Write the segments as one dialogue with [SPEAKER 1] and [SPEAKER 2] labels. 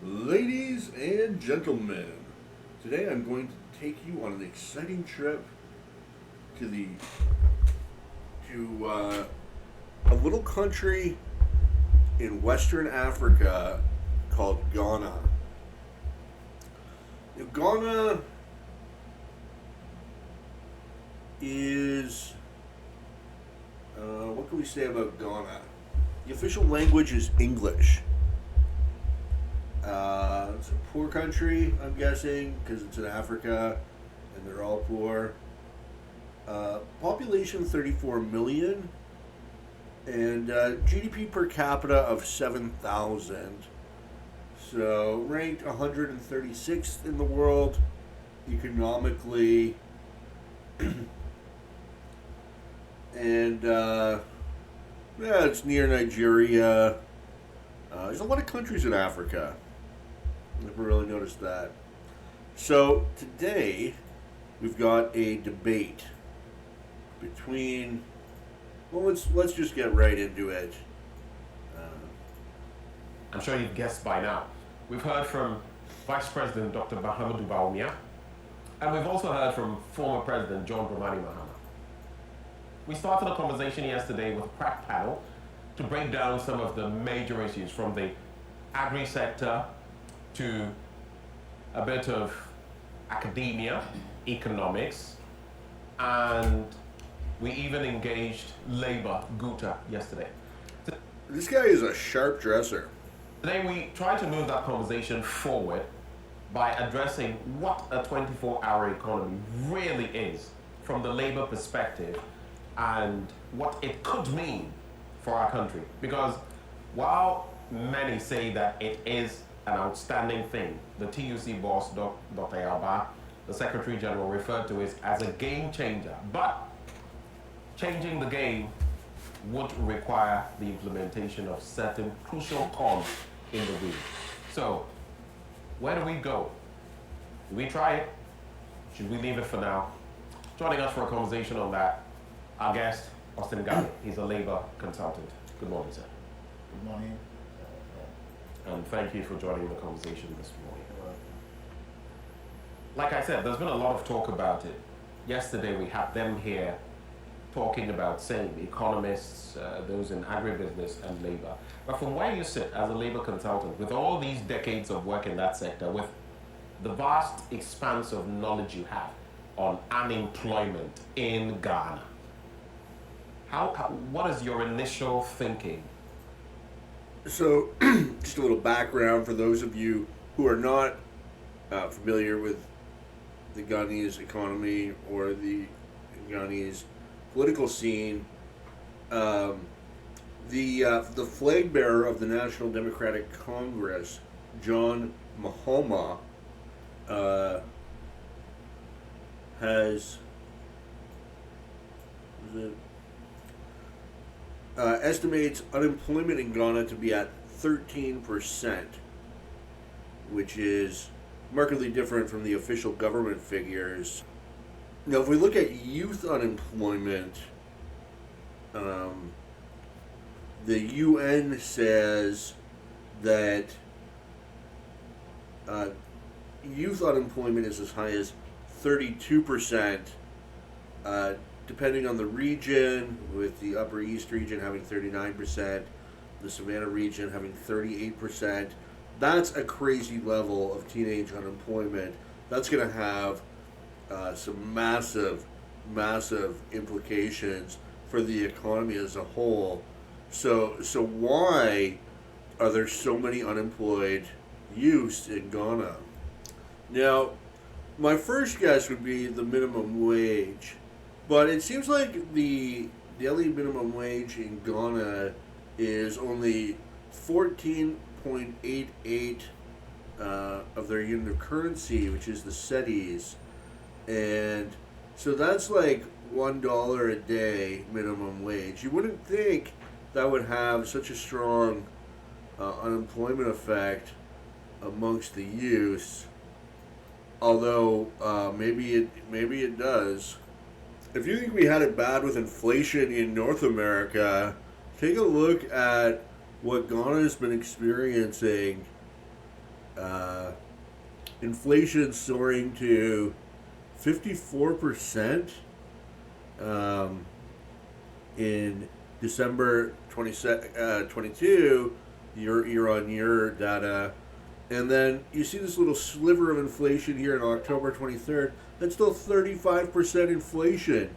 [SPEAKER 1] Ladies and gentlemen, today I'm going to take you on an exciting trip to a little country in Western Africa called Ghana. Ghana is what can we say about Ghana? The official language is English. It's a poor country, I'm guessing, because it's in Africa and they're all poor. Population 34 million and GDP per capita of 7,000. So ranked 136th in the world economically. And yeah, it's near Nigeria. There's a lot of countries in Africa. Never really noticed that. So today we've got a debate between. Well, let's just get right into it. Uh,
[SPEAKER 2] I'm sure you've guessed by now. We've heard from Vice President Dr. Mahamudu Bawumia, and we've also heard from former President John Dramani Mahama. We started a conversation yesterday with a crack panel to break down some of the major issues from the agri sector to a bit of academia, economics, and we even engaged labor, Guta, yesterday.
[SPEAKER 1] this guy is a sharp dresser.
[SPEAKER 2] Today we try to move that conversation forward by addressing what a 24-hour economy really is from the labor perspective and what it could mean for our country. Because while many say that it is an outstanding thing, the TUC boss, Dr. Yaba, the Secretary General, referred to it as a game changer. But changing the game would require the implementation of certain crucial cogs in the wheel. So, where do we go? Do we try it? Should we leave it for now? Joining us for a conversation on that, our guest, Austin Ghaha. He's a labor consultant. Good morning, sir.
[SPEAKER 3] Good morning.
[SPEAKER 2] And thank you for joining the conversation this morning. Like I said, there's been a lot of talk about it. Yesterday we had them here talking about saying economists, those in agribusiness and labor. But from where you sit as a labor consultant, with all these decades of work in that sector, with the vast expanse of knowledge you have on unemployment in Ghana, what is your initial thinking?
[SPEAKER 1] So, just a little background for those of you who are not familiar with the Ghanese economy or the Ghanese political scene. The flag bearer of the National Democratic Congress, John Mahama, has estimates unemployment in Ghana to be at 13%, which is markedly different from the official government figures. Now, if we look at youth unemployment, the UN says that youth unemployment is as high as 32%, depending on the region, with the Upper East region having 39%, the Savannah region having 38%. That's a crazy level of teenage unemployment. That's going to have some massive implications for the economy as a whole. So why are there so many unemployed youths in Ghana? Now, my first guess would be the minimum wage, but it seems like the daily minimum wage in Ghana is only 14.88 of their unit of currency, which is the cedis, and so that's like $1 a day minimum wage. You wouldn't think that would have such a strong unemployment effect amongst the youth, although maybe it does. If you think we had it bad with inflation in North America, take a look at what Ghana has been experiencing Uh, inflation soaring to 54% in December 22, year on year data. And then you see this little sliver of inflation here on October 23rd. That's still 35% inflation.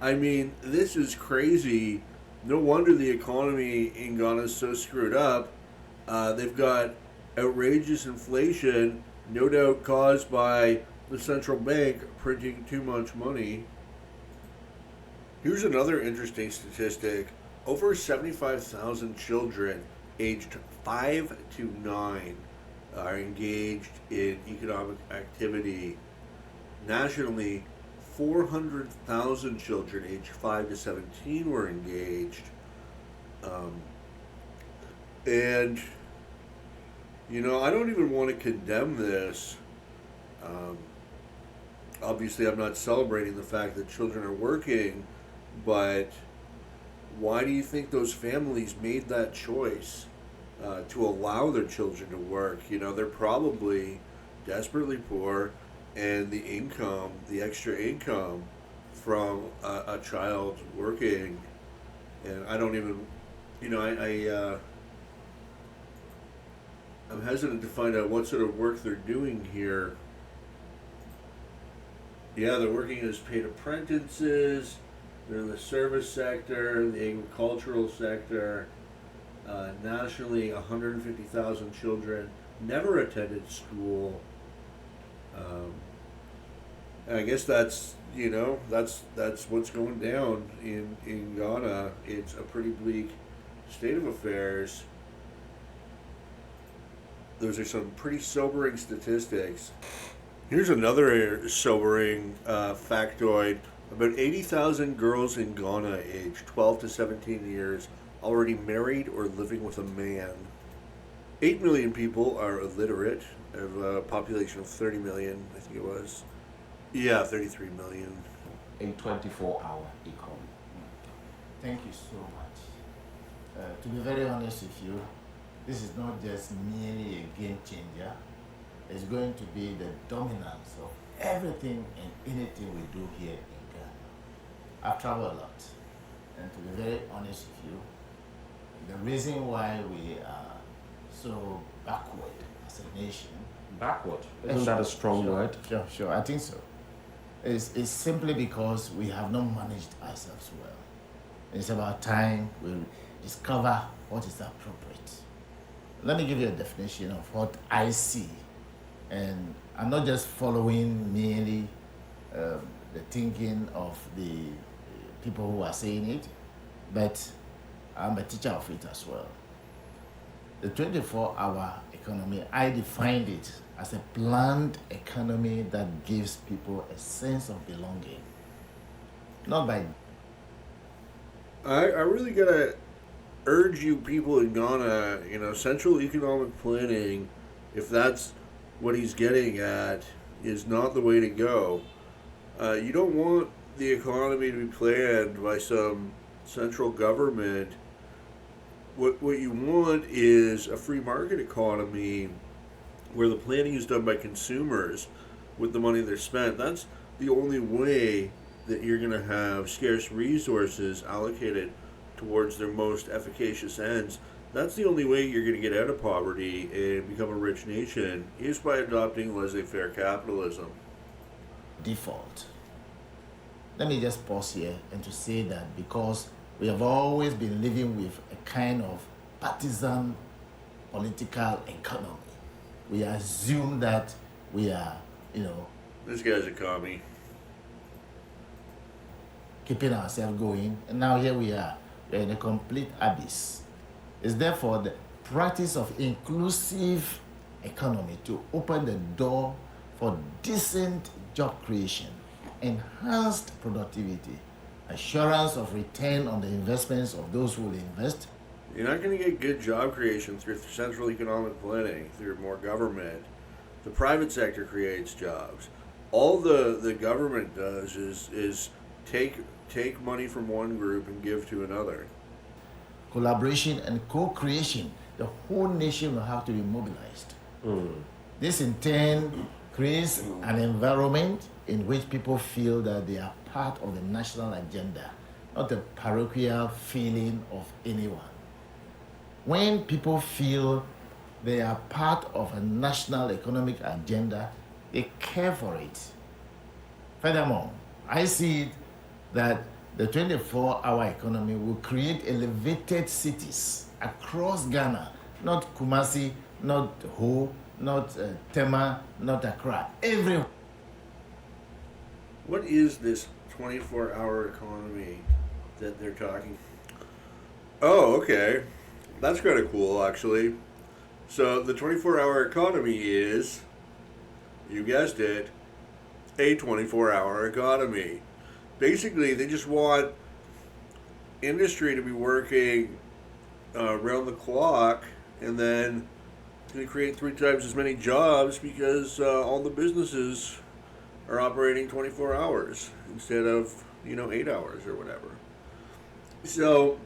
[SPEAKER 1] I mean, this is crazy. No wonder the economy in Ghana is so screwed up. They've got outrageous inflation, no doubt caused by the central bank printing too much money. Here's another interesting statistic. Over 75,000 children aged 5 to 9 are engaged in economic activity. Nationally, 400,000 children aged 5 to 17 were engaged. And, I don't even want to condemn this. Obviously, I'm not celebrating the fact that children are working, but why do you think those families made that choice to allow their children to work? They're probably desperately poor, and the extra income from a child working, and I don't even, I'm hesitant to find out what sort of work they're doing here. Yeah, they're working as paid apprentices. They're in the service sector, the agricultural sector. Nationally, 150,000 children never attended school. And I guess that's what's going down in Ghana. It's a pretty bleak state of affairs. Those are some pretty sobering statistics. Here's another sobering factoid. About 80,000 girls in Ghana aged 12 to 17 years already married or living with a man. 8 million people are illiterate, of a population of 30 million, I think it was. Yeah, 33 million.
[SPEAKER 2] A 24-hour economy.
[SPEAKER 3] Thank you so much. To be very honest with you, this is not just merely a game changer. It's going to be the dominance of everything and anything we do here in Ghana. I've traveled a lot, and to be very honest with you, the reason why we are so backward as a nation.
[SPEAKER 2] Backward? Isn't that a strong word?
[SPEAKER 3] Sure, I think so. It's simply because we have not managed ourselves well. It's about time we discover what is appropriate. Let me give you a definition of what I see. And I'm not just following merely the thinking of the people who are saying it, but I'm a teacher of it as well. The 24-hour economy, I defined it as a planned economy that gives people a sense of belonging. Not by...
[SPEAKER 1] I really gotta urge you people in Ghana, central economic planning, if that's what he's getting at, is not the way to go. You don't want the economy to be planned by some central government. What you want is a free market economy where the planning is done by consumers with the money they're spent. That's the only way that you're going to have scarce resources allocated towards their most efficacious ends. That's the only way you're going to get out of poverty and become a rich nation, is by adopting laissez-faire capitalism.
[SPEAKER 3] Default. Let me just pause here and to say that because we have always been living with a kind of partisan political economy, we assume that we are,
[SPEAKER 1] This guy's a commie.
[SPEAKER 3] keeping ourselves going, and now here we are. We're in a complete abyss. It's therefore the practice of inclusive economy to open the door for decent job creation, enhanced productivity, assurance of return on the investments of those who will invest.
[SPEAKER 1] You're not going to get good job creation through central economic planning, through more government. The private sector creates jobs. All the government does is take money from one group and give to another.
[SPEAKER 3] Collaboration and co-creation. The whole nation will have to be mobilized. This in turn creates an environment in which people feel that they are part of the national agenda, not a parochial feeling of anyone. When people feel they are part of a national economic agenda, they care for it. Furthermore, I see it that the 24-hour economy will create elevated cities across Ghana, not Kumasi, not Ho, not Tema, not Accra, everywhere.
[SPEAKER 1] What is this 24-hour economy that they're talking? Oh, okay. That's kind of cool, actually. So the 24-hour economy is, you guessed it, a 24-hour economy. Basically, they just want industry to be working around the clock, and then they create 3 times as many jobs because all the businesses are operating 24 hours instead of 8 hours or whatever. So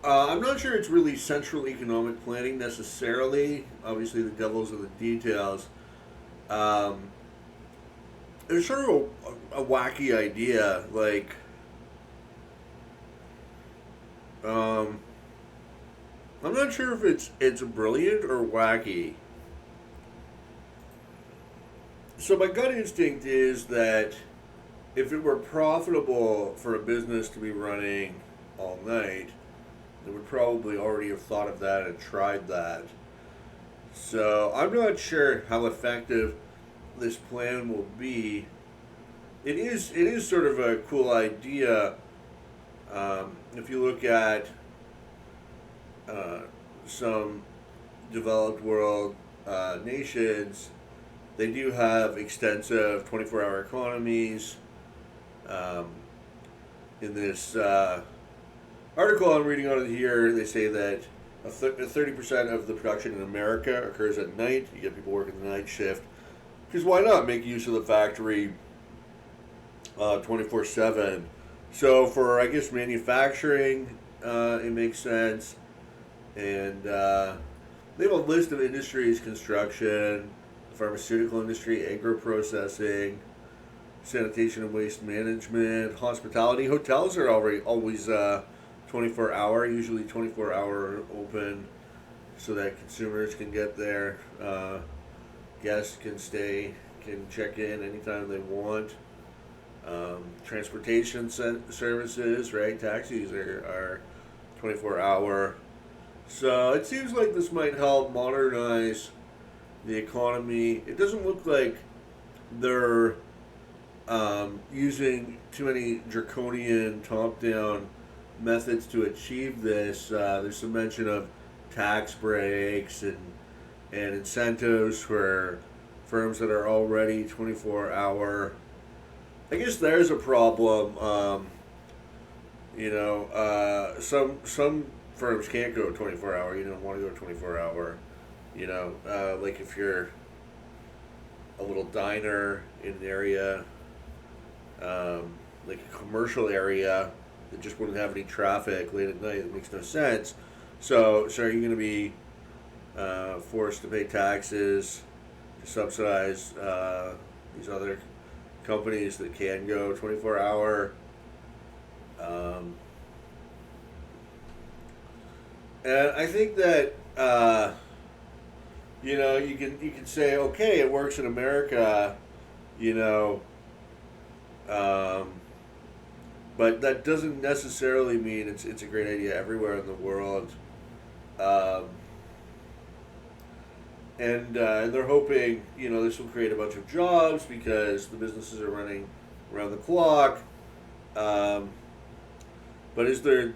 [SPEAKER 1] I'm not sure it's really central economic planning necessarily. Obviously, the devil's in the details. It's sort of a wacky idea, like I'm not sure if it's brilliant or wacky. So my gut instinct is that if it were profitable for a business to be running all night, they would probably already have thought of that and tried that. So I'm not sure how effective this plan will be. It is sort of a cool idea. If you look at some developed world nations, they do have extensive 24-hour economies. In this article I'm reading on it here, they say that 30% of the production in America occurs at night. You get people working the night shift. Because why not make use of the factory 24/7? So for, I guess, manufacturing, it makes sense. And they have a list of industries: construction, pharmaceutical industry, agro-processing, sanitation and waste management, hospitality. Hotels are always 24-hour, usually 24-hour open, so that consumers can get there. Guests can stay, can check in anytime they want. Transportation services, right? Taxis are 24-hour. So it seems like this might help modernize the economy. It doesn't look like they're using too many draconian top-down methods to achieve this. There's some mention of tax breaks and incentives for firms that are already 24-hour. I guess there's a problem. Some firms can't go 24-hour. You don't want to go 24-hour. Like if you're a little diner in an area, like a commercial area that just wouldn't have any traffic late at night, it makes no sense. So are you going to be forced to pay taxes to subsidize these other companies that can go 24-hour? And I think that you can say, okay, it works in America, but that doesn't necessarily mean it's a great idea everywhere in the world. And they're hoping, this will create a bunch of jobs because the businesses are running around the clock. But is there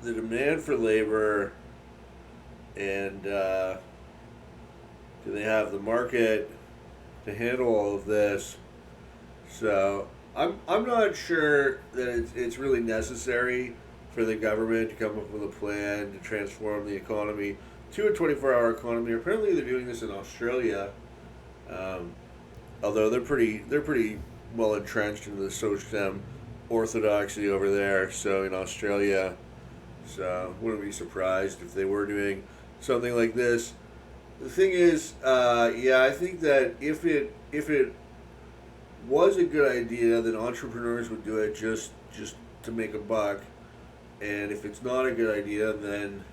[SPEAKER 1] the demand for labor, and do they have the market to handle all of this? So I'm not sure that it's really necessary for the government to come up with a plan to transform the economy to a 24-hour economy. Apparently, they're doing this in Australia, although they're pretty well entrenched in the social orthodoxy over there. So in Australia, so wouldn't be surprised if they were doing something like this. The thing is, yeah, I think that if it was a good idea, then entrepreneurs would do it just to make a buck. And if it's not a good idea, then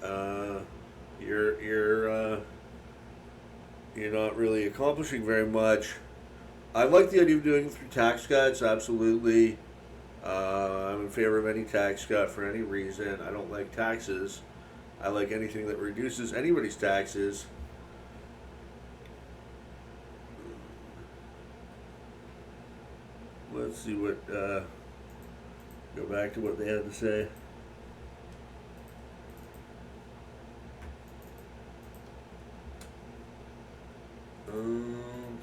[SPEAKER 1] uh, you're not really accomplishing very much. I like the idea of doing it through tax cuts. Absolutely, I'm in favor of any tax cut for any reason. I don't like taxes. I like anything that reduces anybody's taxes. Let's see what. Go back to what they had to say.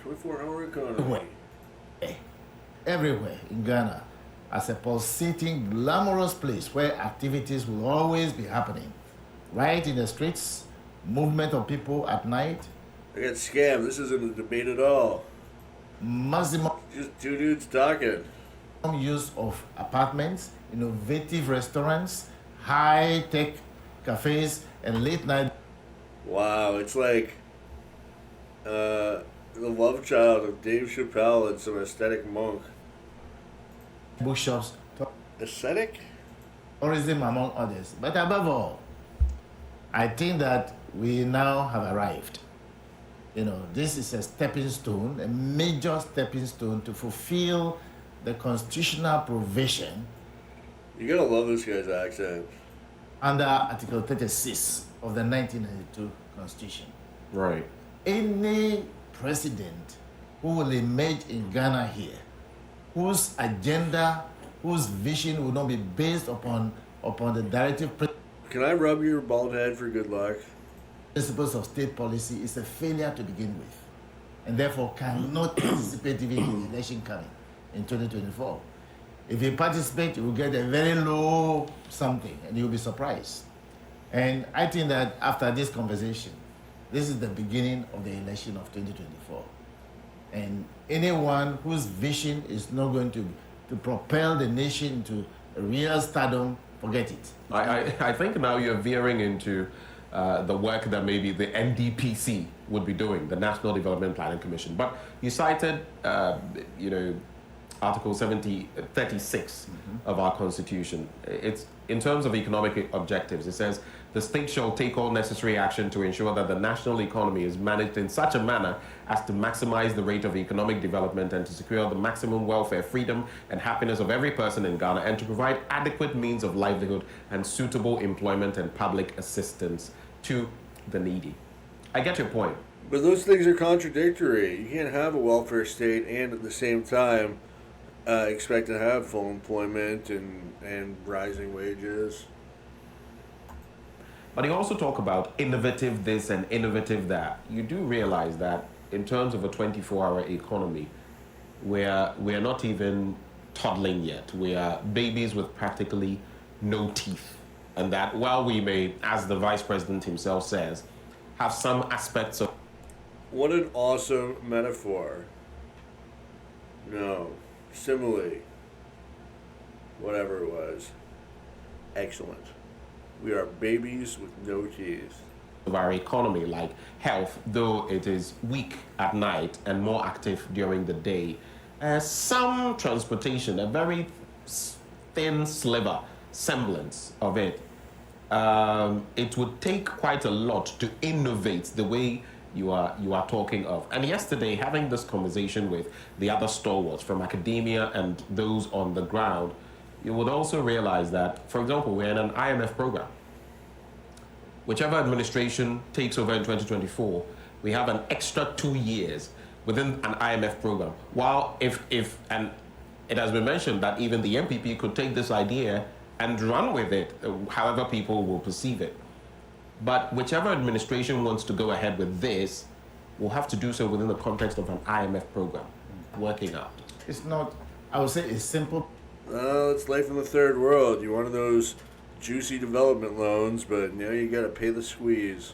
[SPEAKER 1] 24-hour economy.
[SPEAKER 3] Everywhere in Ghana, as a pulsating, glamorous place where activities will always be happening. Right in the streets, movement of people at night,
[SPEAKER 1] I got scammed. This isn't a debate at all.
[SPEAKER 3] maximum
[SPEAKER 1] Just two dudes talking.
[SPEAKER 3] use of apartments, innovative restaurants, high-tech cafes, and late-night
[SPEAKER 1] Wow, it's like the love child of Dave Chappelle and some aesthetic monk.
[SPEAKER 3] bookshops,
[SPEAKER 1] Aesthetic?
[SPEAKER 3] tourism, among others. But above all, I think that we now have arrived. This is a stepping stone, a major stepping stone to fulfill the constitutional provision
[SPEAKER 1] You gotta love this guy's accent.
[SPEAKER 3] under Article 36 of the 1992 Constitution.
[SPEAKER 2] Right.
[SPEAKER 3] Any president who will emerge in Ghana here, whose agenda, whose vision will not be based upon the directive
[SPEAKER 1] Can I rub your bald head for good luck?
[SPEAKER 3] principles of state policy, is a failure to begin with, and therefore cannot participate even in the election coming in 2024. If you participate, you will get a very low something, and you'll be surprised. And I think that after this conversation, this is the beginning of the election of 2024. And anyone whose vision is not going to propel the nation to a real stardom, forget it.
[SPEAKER 2] I think now you're veering into the work that maybe the NDPC would be doing, the National Development Planning Commission. But you cited, Article 36 of our Constitution. It's in terms of economic objectives. It says the state shall take all necessary action to ensure that the national economy is managed in such a manner as to maximize the rate of economic development and to secure the maximum welfare, freedom, and happiness of every person in Ghana, and to provide adequate means of livelihood and suitable employment and public assistance to the needy. I get your point.
[SPEAKER 1] But those things are contradictory. You can't have a welfare state and at the same time expect to have full employment and rising wages.
[SPEAKER 2] But you also talk about innovative this and innovative that. You do realize that in terms of a 24-hour economy, we're not even toddling yet. We are babies with practically no teeth. And that while we may, as the vice president himself says, have some aspects of...
[SPEAKER 1] What an awesome metaphor. No. Simile. Whatever it was. Excellent. We are babies with no teeth.
[SPEAKER 2] Of our economy, like health, though it is weak at night and more active during the day. Some transportation, a very thin sliver, semblance of it. It would take quite a lot to innovate the way you are talking of. And yesterday, having this conversation with the other stalwarts from academia and those on the ground, you would also realize that, for example, we're in an IMF program. Whichever administration takes over in 2024, we have an extra 2 years within an IMF program. While and it has been mentioned that even the MPP could take this idea and run with it, however people will perceive it. But whichever administration wants to go ahead with this will have to do so within the context of an IMF program, working out.
[SPEAKER 3] It's not, I would say it's simple.
[SPEAKER 1] Well, it's life in the third world. You're one of those juicy development loans, but now you gotta pay the squeeze.